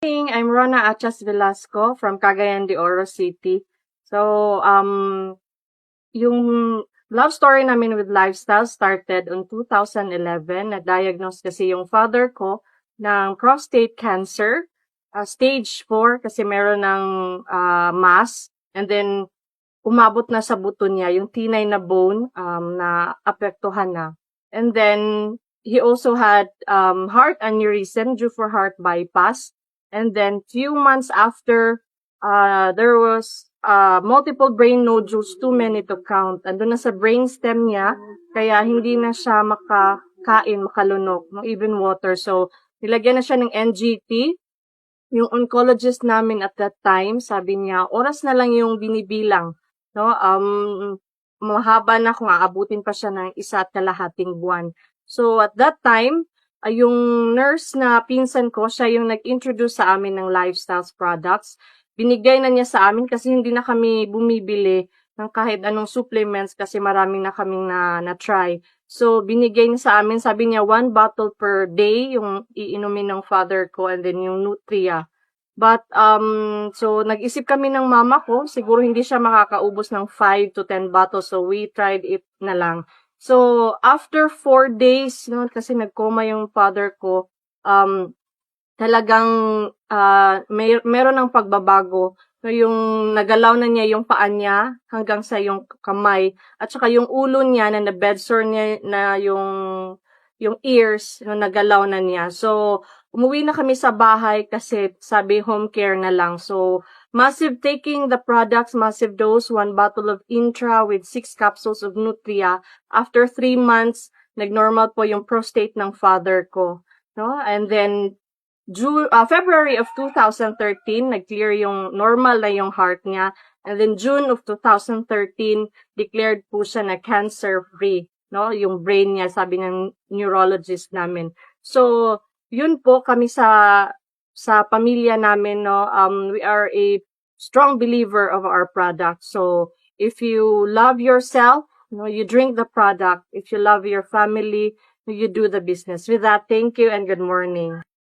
I'm Rona Achas Velasco from Cagayan de Oro City. So, yung love story namin with lifestyle started on 2011. Na-diagnose kasi yung father ko ng prostate cancer, stage 4 kasi meron ng mass. And then, umabot na sa buto niya, yung tinay na bone na apektuhan na. And then, he also had heart aneurysm due for heart bypass. And then, few months after, there was multiple brain nodules, too many to count. Andun na sa brainstem niya, kaya hindi na siya makakain, makalunok, no, even water. So, nilagyan na siya ng NGT. Yung oncologist namin at that time, sabi niya, oras na lang yung binibilang. No, mahaba na kung aabutin pa siya ng 1.5 buwan. So, at that time, yung nurse na pinsan ko, siya yung nag-introduce sa amin ng lifestyles products. Binigay na niya sa amin kasi hindi na kami bumibili ng kahit anong supplements kasi marami na kaming na-try. So, binigay niya sa amin, sabi niya 1 bottle per day yung iinumin ng father ko and then yung Nutria. But, so, nag-isip kami ng mama ko, siguro hindi siya makakaubos ng 5 to 10 bottles, so we tried it na lang. So, after 4 days, no, kasi nag-coma yung father ko, talagang, meron ng pagbabago. So, yung nagalaw na niya yung paa niya hanggang sa yung kamay, at saka yung ulo niya na na-bedsore niya na yung ears, no, nagalaw na niya. So, umuwi na kami sa bahay kasi sabi home care na lang. So, massive taking the products, massive dose, 1 bottle of Intra with 6 capsules of Nutria. After 3 months, nag-normal po yung prostate ng father ko. No? And then, February of 2013, nag-clear yung normal na yung heart niya. And then June of 2013, declared po siya na cancer-free. No? Yung brain niya, sabi ng neurologist namin. So, yun po kami sa pamilya namin, no. We are a strong believer of our product. So, if you love yourself, no, you drink the product. If you love your family, you do the business. With that, thank you and good morning.